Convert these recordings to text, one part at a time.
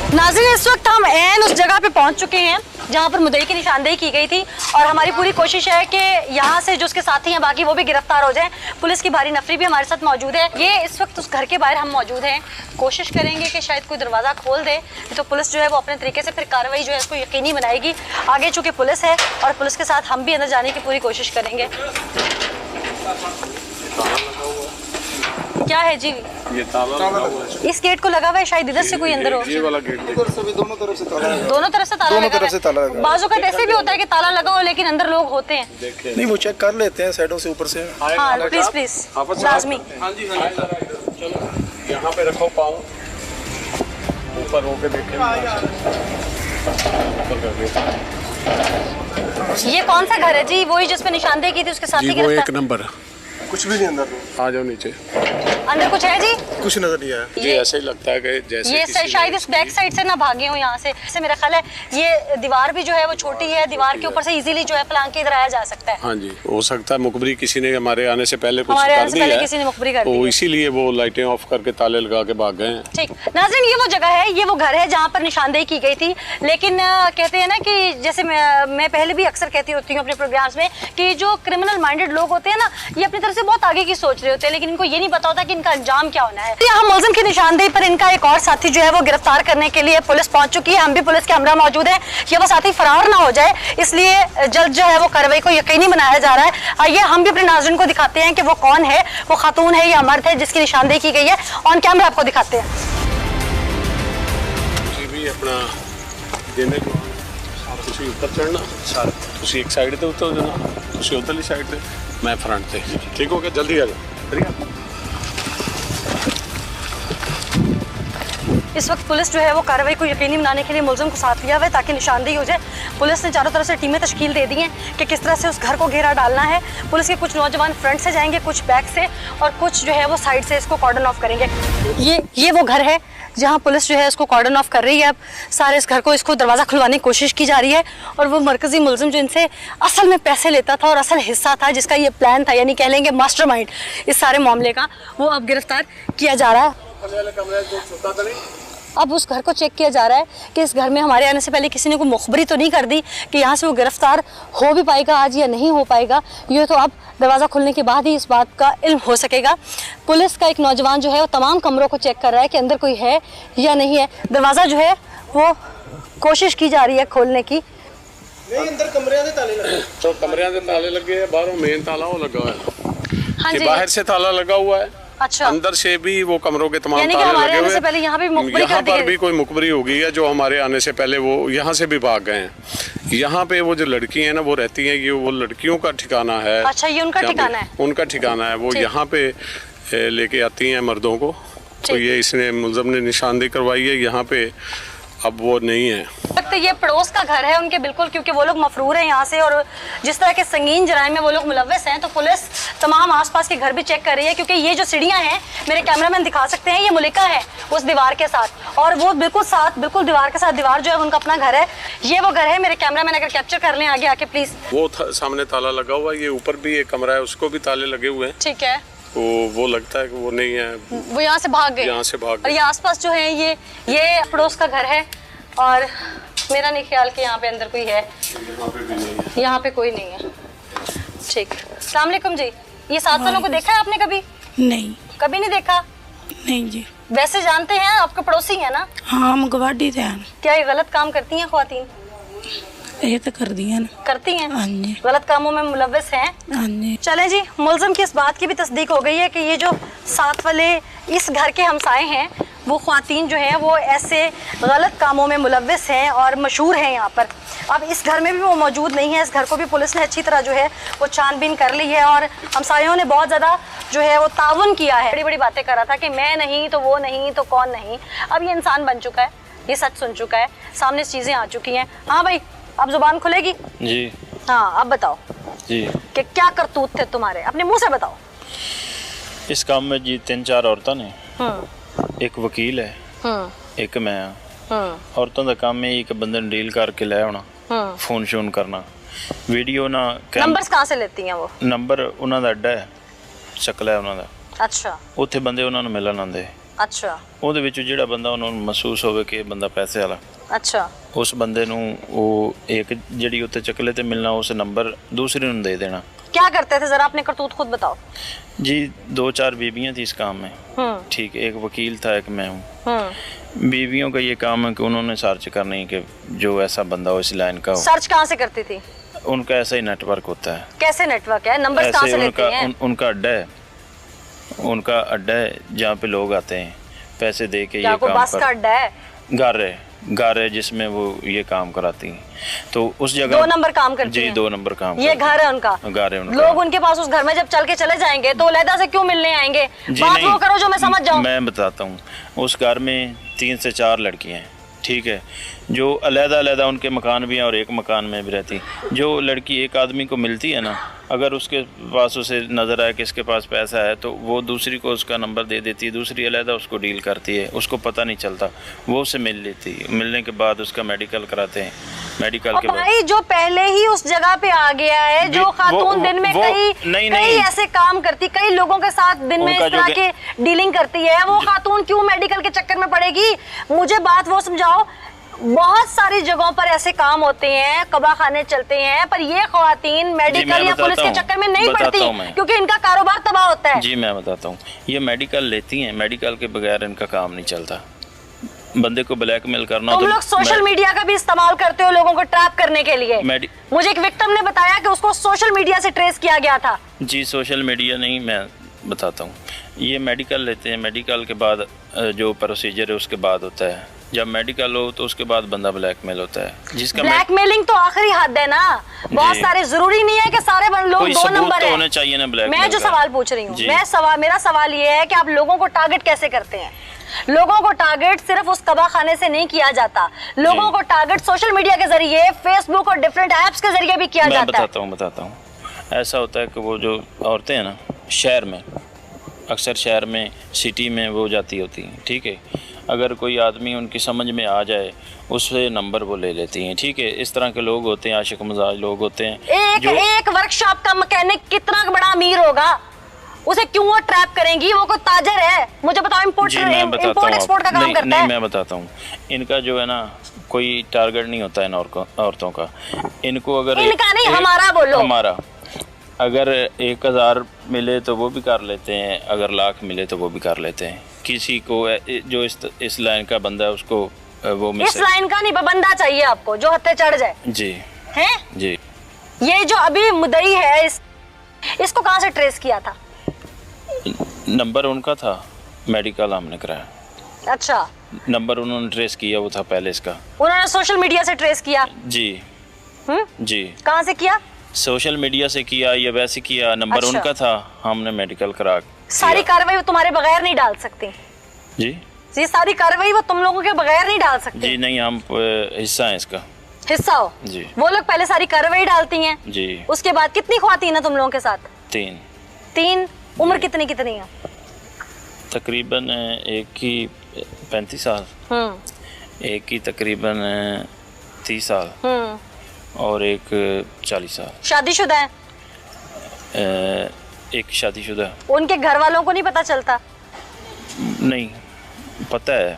नाज़रीन, इस वक्त हम ऐन उस जगह पे पहुंच चुके हैं जहां पर मुद्दई की निशानदेही की गई थी और हमारी पूरी कोशिश है कि यहां से जो उसके साथी हैं बाकी वो भी गिरफ्तार हो जाएं। पुलिस की भारी नफरी भी हमारे साथ मौजूद है। ये इस वक्त उस घर के बाहर हम मौजूद हैं, कोशिश करेंगे कि शायद कोई दरवाज़ा खोल दे तो पुलिस जो है वो अपने तरीके से फिर कार्रवाई जो है इसको यकीनी बनाएगी। आगे चूँकि पुलिस है और पुलिस के साथ हम भी अंदर जाने की पूरी कोशिश करेंगे। क्या है जी? ये ताला लगा हुआ है। इस गेट को लगा हुआ है, शायद इधर से कोई अंदर हो। ये वाला गेट इधर से भी दोनों तरफ से ताला है। दोनों तरफ से ताला लगा है। बाजू का ऐसे भी होता है कि ताला लगा हो लेकिन अंदर लोग होते हैं। नहीं, वो चेक कर लेते हैं साइडों से, ऊपर से। हाँ प्लीज प्लीज, लाजमी। हाँ जी हाँ जी, चलो यहाँ पे रखो पाँव, ऊपर होके देखें। ये कौन सा घर है जी? वही जिसपे निशानदेही की थी उसके साथ ही वो एक नंबर। कुछ भी नहीं अंदर, आ जाओ नीचे। अंदर कुछ है जी? कुछ नजर नहीं आया। ये ऐसे ही लगता है कि जैसे ये शायद इस बैक साइड से ना भागे हो यहाँ से। इससे मेरा ख्याल है ये दीवार भी जो है वो छोटी है, दीवार के ऊपर से इजीली जो है फलांग के इधर आया जा सकता है। हाँ जी, हो सकता है मुखबरी किसी ने हमारे आने से पहले कुछ हमारे कर आने से दिया पहले है, किसी ने मुखबरी कर दी तो है। इसीलिए वो लाइटें ऑफ करके ताले लगा के भाग गए हैं। ठीक नाज़रीन, ये वो जगह है, ये वो घर है जहाँ पर निशानदेही की गई थी। लेकिन कहते हैं ना कि जैसे मैं पहले भी अक्सर कहती होती हूँ अपने प्रोग्राम्स में कि जो क्रिमिनल माइंडेड लोग होते हैं ना, ये अपनी तरफ से बहुत आगे की सोच रहे होते हैं, लेकिन इनको ये नहीं पता होता कि इनका अंजाम क्या होना है। यहाँ मुलजिम की निशानदेही पर इनका एक और साथी जो है वो गिरफ्तार करने के लिए पुलिस पहुंच चुकी है। हम भी पुलिस के हमरा मौजूद है, ये वो साथी फरार ना हो जाए, इसलिए जल्द जो है वो कार्रवाई को यकीनी बनाया जा रहा है। आइए हम भी अपने नाज़रीन को दिखाते हैं कि वो कौन है, वो खातून है या मर्द है जिसकी निशानदेही की गई है। ऑन कैमरा आपको दिखाते हैं। भी अपना देने को ਤੁਸੀਂ ਉੱਪਰ ਚੜਨਾ ਸਰ, ਤੁਸੀਂ ਇੱਕ ਸਾਈਡ ਤੇ ਉੱਤਰ ਜਾਣਾ, ਤੁਸੀਂ ਉਧਰਲੀ ਸਾਈਡ ਤੇ, ਮੈਂ ਫਰੰਟ ਤੇ। ਠੀਕ ਹੋ ਗਿਆ, ਜਲਦੀ ਆ ਜਾਓ। ਠੀਕ है। इस वक्त पुलिस जो है वो कार्रवाई को यकीनी बनाने के लिए मुलजिम को साथ लिया हुआ है ताकि निशानदेही हो जाए। पुलिस ने चारों तरफ से टीमें तश्कील दे दी हैं कि किस तरह से उस घर को घेरा डालना है। पुलिस के कुछ नौजवान फ्रंट से जाएंगे, कुछ बैक से, और कुछ जो है वो साइड से इसको कॉर्डन ऑफ करेंगे। ये वो घर है जहाँ पुलिस जो है इसको कॉर्डन ऑफ कर रही है। अब सारे इस घर को, इसको दरवाज़ा खुलवाने की कोशिश की जा रही है और वो मरकज़ी मुलजिम जो इनसे असल में पैसे लेता था और असल हिस्सा था, जिसका ये प्लान था, यानी कह लेंगे मास्टरमाइंड इस सारे मामले का, वो अब गिरफ्तार किया जा रहा है। अब उस घर को चेक किया जा रहा है कि इस घर में हमारे आने से पहले किसी ने कोई मुखबरी तो नहीं कर दी कि यहाँ से वो गिरफ्तार हो भी पाएगा आज या नहीं हो पाएगा। ये तो अब दरवाज़ा खुलने के बाद ही इस बात का इल्म हो सकेगा। पुलिस का एक नौजवान जो है वो तमाम कमरों को चेक कर रहा है कि अंदर कोई है या नहीं है। दरवाज़ा जो है वो कोशिश की जा रही है खोलने की। नहीं, अंदर कमरियां दे ताले लगे। तो कमरियां दे ताले लगे हैं, बाहरों मेन ताला वो लगा हुआ है। हाँ जी, बाहर से ताला लगा हुआ है। अच्छा, अंदर से भी वो कमरों के तमाम ताले लगे हुए हैं। पहले यहाँ पर भी कोई मुखबरी हो गई है, जो हमारे आने से पहले वो यहाँ से भी भाग गए हैं। यहाँ पे वो जो लड़की है ना वो रहती हैं, ये वो लड़कियों का ठिकाना है। अच्छा, ये उनका ठिकाना है? उनका ठिकाना है। वो यहाँ पे लेके आती हैं मर्दों को, तो ये इसने मुलजिम ने निशानदेही करवाई है यहाँ पे। अब वो नहीं है, तो ये पड़ोस का घर है उनके बिल्कुल, क्योंकि वो लोग मफरूर हैं यहाँ से और जिस तरह के संगीन जराइम में वो लोग मुलव्वस हैं, तो पुलिस तमाम आसपास के घर भी चेक कर रही है। क्योंकि ये जो सीढ़ियाँ हैं, मेरे कैमरामैन दिखा सकते हैं, ये मुलिका है उस दीवार के साथ, और वो बिल्कुल दीवार के साथ दीवार जो है उनका अपना घर है। ये वो घर है, मेरे कैमरामैन अगर कैप्चर कर लें आगे आके प्लीज। वो सामने ताला लगा हुआ है, ये ऊपर भी एक कमरा है, उसको भी ताले लगे हुए हैं। ठीक है, वो लगता है कि वो नहीं है, वो यहाँ से भाग गए। यहाँ से भाग गए। और ये आसपास जो है ये पड़ोस का घर है और मेरा नहीं ख्याल कि यहाँ पे अंदर कोई है। यहाँ पे भी नहीं है, यहाँ पे कोई नहीं है। ठीक, अस्सलाम वालेकुम जी। ये 7 वालों को देखा है आपने कभी? नहीं, कभी नहीं देखा? नहीं जी। वैसे जानते हैं, आपके पड़ोसी हैं ना? हाँ, हम गवाडी थे। क्या ये गलत काम करती हैं ख्वातीन? ये तो कर दिया ना। करती हैं? हाँ जी। गलत कामों में मुलव्वस हैं? हाँ जी। चलें जी, मुलजिम की इस बात की भी तस्दीक हो गई है कि ये जो 7 वाले इस घर के हमसाए हैं, वो ख्वातीन जो हैं वो ऐसे गलत कामों में मुलव्वस हैं और मशहूर हैं यहाँ पर। अब इस घर में भी वो मौजूद नहीं है। इस घर को भी पुलिस ने अच्छी तरह जो है वो छानबीन कर ली है और हमसायों ने बहुत ज़्यादा जो है वो ताउन किया है। बड़ी बड़ी बातें कर रहा था कि मैं नहीं तो वो नहीं तो कौन नहीं। अब ये इंसान बन चुका है, ये सच सुन चुका है, सामने चीज़ें आ चुकी हैं। हाँ भाई, अब जुबान खुलेगी जी। हाँ, अब बताओ जी कि क्या करतूत थे तुम्हारे, अपने मुंह से बताओ। इस काम में जी 3-4 औरतां ने, एक वकील है, एक मैं। औरतों का काम है एक बंदे ने डील करके ले आना, फोन शोन करना, वीडियो ना। नंबर्स कहाँ से लेती हैं वो? नंबर उन्हों का अड्डा है, शकल है उन्हों का। अच्छा, उत्थे बंदे उन्होंने मिलन आते, ਅੱਛਾ ਉਹਦੇ ਵਿੱਚ ਜਿਹੜਾ ਬੰਦਾ ਉਹਨਾਂ ਨੂੰ ਮਹਿਸੂਸ ਹੋਵੇ ਕਿ ਇਹ ਬੰਦਾ ਪੈਸੇ ਵਾਲਾ, ਅੱਛਾ ਉਸ ਬੰਦੇ ਨੂੰ ਉਹ ਇੱਕ ਜਿਹੜੀ ਉੱਤੇ ਚੱਕਲੇ ਤੇ ਮਿਲਣਾ ਉਸ ਨੰਬਰ ਦੂसरे ਨੂੰ दे देना। क्या करते थे, जरा अपने करतूत खुद बताओ। जी 2-4 बीवियां थी इस काम में, ठीक है, एक वकील था, एक मैं हूँ। बीवियों का ये काम है कि उन्होंने सर्च करनी कि जो ऐसा बंदा हो इस लाइन का हो। सर्च कहाँ से करती थी? उनका ऐसा ही नेटवर्क होता है। कैसे नेटवर्क है, नंबर कहाँ से लेती हैं? उनका अड्डा है, उनका अड्डा है जहाँ पे लोग आते हैं पैसे दे के, ये काम बस का अड्डा है? घर है जिसमें वो ये काम कराती हैं, तो उस जगह 2 नंबर काम करती जी हैं? 2 नंबर काम ये घर है उनका? घर है उनका। लोग उनके पास उस घर में जब चल के चले जाएंगे तो अलहदा से क्यों मिलने आएंगे? बात वो करो जो मैं समझ जाऊं। मैं बताता हूँ, उस घर में 3 से 4 लड़कियाँ हैं, ठीक है, जो अलहदा उनके मकान भी हैं और एक मकान में भी रहती। जो लड़की एक आदमी को मिलती है ना, अगर उसके पास उसे नज़र आए कि इसके पास पैसा है तो वो दूसरी को उसका नंबर दे देती है, दूसरी अलहदा उसको डील करती है, उसको पता नहीं चलता, वो उससे मिल लेती है, मिलने के बाद उसका मेडिकल कराते हैं, मेडिकल के बाद भाई जो पहले ही उस जगह पे आ गया है, जो खातून दिन में कई ऐसे काम करती, कई लोगों के साथ दिन में इस तरह के डीलिंग करती है, वो खातून क्यों मेडिकल के चक्कर में पड़ेगी? मुझे बात वो समझाओ। बहुत सारी जगहों पर ऐसे काम होते हैं, कबा खाने चलते हैं, पर ये ख्वातीन मेडिकल या पुलिस के चक्कर में नहीं पड़ती क्योंकि इनका कारोबार तबाह होता है। जी मैं बताता हूँ, ये मेडिकल लेती हैं, मेडिकल के बगैर इनका काम नहीं चलता। बंदे को ब्लैकमेल करना, तुम लोग सोशल मीडिया का भी इस्तेमाल करते हो लोगों को ट्रैप करने के लिए। मुझे एक विक्टिम ने बताया कि उसको सोशल मीडिया से ट्रेस किया गया था। जी सोशल मीडिया नहीं, मैं बताता हूँ, ये मेडिकल लेते हैं, मेडिकल के बाद जो प्रोसीजर है उसके बाद होता है, जब मेडिकल हो तो उसके बाद बंदा ब्लैकमेल होता है, जिसका ब्लैकमेलिंग तो आखिरी हद है ना। बहुत सारे, जरूरी नहीं है कि सारे लोग 2 नंबर तो होने चाहिए ना ब्लैकमेल। मैं जो सवाल पूछ रही हूँ, मेरा सवाल ये है कि आप लोगों को टारगेट कैसे करते हैं? लोगों को टारगेट सिर्फ उस कबा खाने से नहीं किया जाता, लोगों को टारगेट सोशल मीडिया के जरिए, फेसबुक और डिफरेंट ऐप्स के जरिए भी किया जाता है। बताता हूँ, ऐसा होता है कि वो जो औरतें हैं ना, शहर में, अक्सर शहर में, सिटी में वो जाती होती हैं, ठीक है, अगर कोई आदमी उनकी समझ में आ जाए उससे नंबर वो ले लेती हैं, ठीक है, इस तरह के लोग होते हैं, आशिक मजाज लोग होते हैं। एक वर्कशॉप का मैकेनिक कितना बड़ा अमीर होगा, उसे क्यों वो ट्रैप करेंगी? वो कोई ताजर है? मुझे बताओ, इम्पोर्ट एक्सपोर्ट का काम करता है। मैं बताता हूँ, इनका जो है ना कोई टारगेट नहीं होता इन औरतों का, इनको अगर इनका नहीं, हमारा बोलो। हमारा अगर 1000 मिले तो वो भी कर लेते हैं, अगर लाख मिले तो वो भी कर लेते हैं। किसी को जो इस लाइन का बंदा है उसको वो इस लाइन का नहीं, बंदा चाहिए आपको जो हत्थे चढ़ जाए। जी हैं? जी। ये जो अभी मुद्दई है, इसको कहाँ से ट्रेस किया था? नंबर उनका था, मेडिकल हमने कराया। अच्छा, नंबर उन्होंने ट्रेस किया, वो था पहले इसका, उन्होंने सोशल मीडिया से ट्रेस किया? जी जी। कहाँ से किया? सोशल मीडिया से किया या वैसे किया, नंबर अच्छा। उनका था, हमने मेडिकल करा। सारी कार्रवाई वो तुम्हारे बगैर नहीं डाल सकती? जी, ये सारी कार्रवाई वो तुम लोगों के बगैर नहीं डाल सकती? जी नहीं, हम हिस्सा है इसका। हिस्सा हो जी। वो लोग पहले सारी कार्रवाई डालती हैं जी, उसके बाद कितनी ख्वातीन है तुम लोगों के साथ? 3। उम्र कितनी है? तकरीबन एक की 35 साल, एक की तकरीबन 30 साल और एक 40 साल। शादीशुदा है? एक शादीशुदा। उनके घर वालों को नहीं पता चलता? नहीं पता है,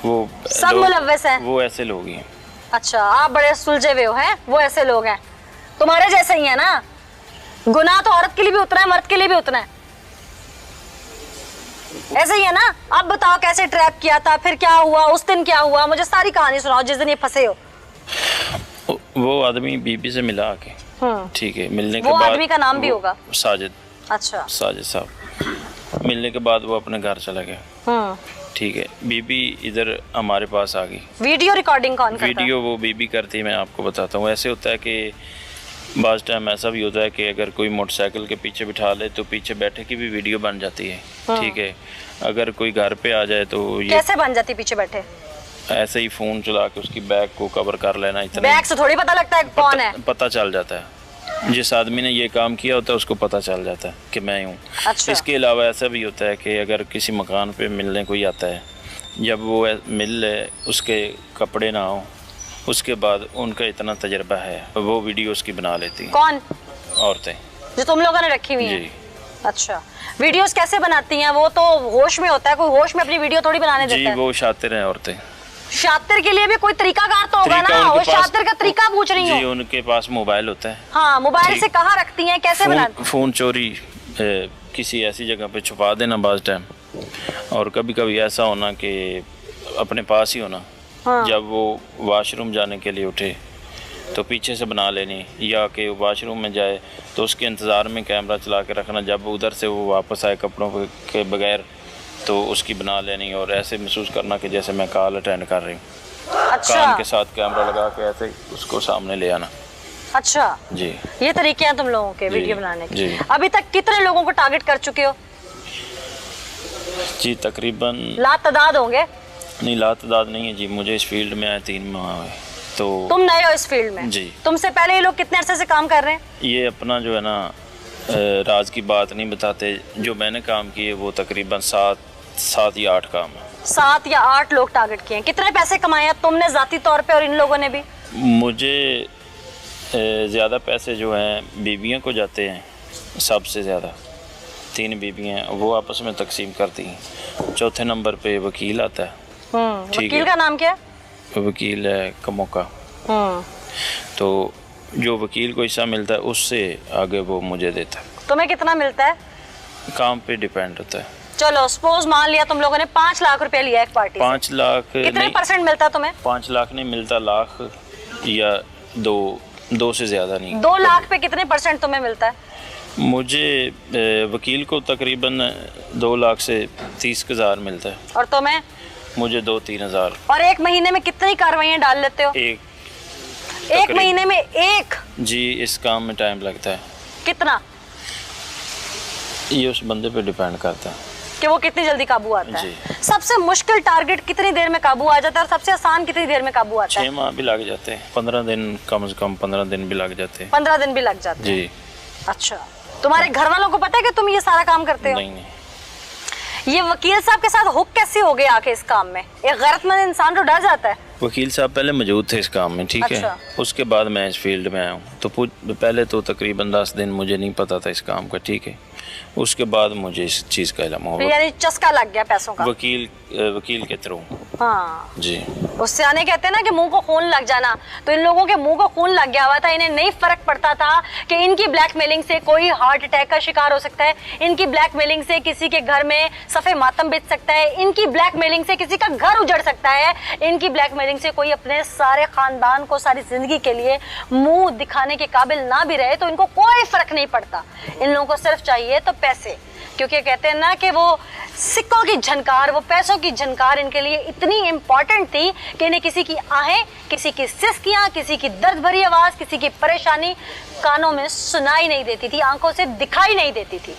वो सब मुलव्वस हैं? वो ऐसे लोग ही हैं। अच्छा, आप बड़े सुलझे हुए हो हैं, वो ऐसे लोग हैं, तुम्हारे जैसे ही है ना। गुनाह तो औरत के लिए भी उतना है, मर्द के लिए भी उतना है, ऐसे ही है ना। अब बताओ कैसे ट्रैप किया था, फिर क्या हुआ, उस दिन क्या हुआ, मुझे सारी कहानी सुनाओ जिस दिन ये फंसे हो। वो आदमी बीबी से मिला आके, ठीक है, मिलने के बाद वो आदमी का नाम भी होगा साजिद। अच्छा, साजिद साहब। मिलने के बाद वो अपने घर चला गया, ठीक है, बीबी इधर हमारे पास आ गई। वीडियो रिकॉर्डिंग कौन करता है? वीडियो वो बीबी करती है, मैं आपको बताता हूँ। ऐसे होता है कि बाज़ टाइम ऐसा भी होता है कि अगर कोई मोटरसाइकिल के पीछे बिठा ले तो पीछे बैठे की भी वीडियो बन जाती है, ठीक है। अगर कोई घर पे आ जाए तो ये कैसे बन जाती पीछे बैठे? ऐसे ही फ़ोन चला के उसकी बैग को कवर कर लेना, इतना बैग से थोड़ी पता लगता है कौन है, पता चल जाता है। जिस आदमी ने ये काम किया होता है उसको पता चल जाता है कि मैं हूँ। अच्छा। इसके अलावा ऐसा भी होता है कि अगर किसी मकान पे मिलने कोई आता है, जब वो मिल ले उसके कपड़े ना हो, उसके बाद उनका इतना तजर्बा है वो वीडियो उसकी बना लेती हैं। कौन? औरतें जो तुम लोगों ने रखी हुई जी। हैं? अच्छा, वीडियोस कैसे बनाती हैं? वो तो होश में होता है, कोई होश में अपनी वीडियो थोड़ी बनाने जी देता है। वो शातिर हैं औरतें। शातिर के लिए भी कोई तरीकाकार तो होगा तरीका ना, उनके वो पास- शातिर का तरीका पूछ रही जी हूँ। उनके पास मोबाइल होता है। हाँ, मोबाइल ठीक। से कहाँ रखती हैं, कैसे बनाती? फोन चोरी किसी ऐसी जगह पे छुपा देना बाज़ टाइम, और कभी कभी ऐसा होना कि अपने पास ही होना। हाँ। जब वो वॉशरूम जाने के लिए उठे तो पीछे से बना लेनी, या कि वॉशरूम में जाए तो उसके इंतज़ार में कैमरा चला के रखना, जब उधर से वो वापस आए कपड़ों के बगैर तो उसकी बना लेनी, और ऐसे महसूस करना कि जैसे मैं कॉल अटेंड कर रही हूँ। अच्छा कान के साथ कैमरा लगा के ऐसे उसको सामने ले आना। अच्छा, जी ये तरीके हैं तुम लोगों के जी, वीडियो बनाने के। जी। अभी तक कितने लोगों को टारगेट कर चुके हो? जी तकरीबन लातादाद होंगे। नहीं, लातादाद नहीं है जी, मुझे इस फील्ड में आए 3 माह हुए। तो तुम नए हो इस फील्ड में? जी। तुमसे पहले ये लोग कितने अरसे से काम कर रहे हैं? ये अपना जो है ना राज की बात नहीं बताते, जो मैंने काम किए वो तकरीबन 7 या 8 काम है। 7 या 8 लोग टारगेट किए हैं। कितने पैसे कमाए हैं तुमने जाती तौर पे और इन लोगों ने भी? मुझे ज़्यादा पैसे जो हैं बीवियों को जाते हैं, सबसे ज़्यादा 3 बीवियाँ हैं, वो आपस में तकसीम करती हैं। चौथे नंबर पे वकील आता है। ठीक वकील है। का नाम क्या है? वकील है कमोका। तो जो वकील को हिस्सा मिलता है उससे आगे वो मुझे देता है। तुम्हें कितना मिलता है? काम पे डिपेंड होता है। चलो सपोज मान लिया तुम लोगों ने 5 लाख रुपए लिया एक पार्टी से। 5 लाख कितने नहीं, परसेंट मिलता तुम्हें? 5 लाख नहीं मिलता, लाख या 2 से ज़्यादा नहीं। 2 लाख पे कितने परसेंट तुम्हें मिलता है? मुझे वकील को तकरीबन 2 लाख से 30,000 मिलता है, और तुम्हें? मुझे 2-3 हज़ार। और एक महीने में कितनी कार्रवाइयां डाल लेते हो? एक एक महीने में एक? जी, इस काम में टाइम लगता है, कितना ये उस बंदे पे डिपेंड करता है कि वो कितनी जल्दी काबू आता है? जी। सबसे मुश्किल टारगेट कितनी देर में काबू आ जाता है और सबसे आसान कितनी देर में काबू आता 6 है? माह भी लग जाते हैं, 15 दिन कम से कम 15 दिन भी लग जाते हैं। 15 दिन भी लग जाते हैं। जी अच्छा, तुम्हारे घर वालों को पता है कि तुम ये सारा काम करते हो? नहीं, ये वकील साहब के साथ हुक कैसे हो गए आके इस काम में? एक गैरतमंद इंसान तो डर जाता है। वकील साहब पहले मौजूद थे इस काम में, ठीक अच्छा। है। उसके बाद मैं इस फील्ड में आया हूँ, तो पहले तो तकरीबन 10 दिन मुझे नहीं पता था इस काम का, ठीक है। उसके बाद मुझे इस चीज़ का इल्म फिर हुआ, यानी चस्का लग गया पैसों का। वकील के थ्रू। हाँ, जी उससे आने कहते हैं ना कि मुंह को खून लग जाना, तो इन लोगों के मुंह को खून लग गया हुआ था। इन्हें नहीं फर्क पड़ता था कि इनकी ब्लैकमेलिंग से कोई हार्ट अटैक का शिकार हो सकता है, इनकी ब्लैकमेलिंग से किसी के घर में सफे मातम बीत सकता है, इनकी ब्लैकमेलिंग से किसी का घर उजड़ सकता है, इनकी ब्लैकमेलिंग से कोई अपने सारे खानदान को सारी जिंदगी के लिए मुंह दिखाने के काबिल ना भी रहे तो इनको कोई फर्क नहीं पड़ता। इन लोगों को सिर्फ चाहिए तो पैसे, क्योंकि कहते हैं ना कि वो सिक्कों की झनकार, वो पैसों की झनकार इनके लिए इतनी इंपॉर्टेंट थी कि इन्हें किसी की आहें, किसी की सिसकियां, किसी की दर्द भरी आवाज, किसी की परेशानी कानों में सुनाई नहीं देती थी, आंखों से दिखाई नहीं देती थी।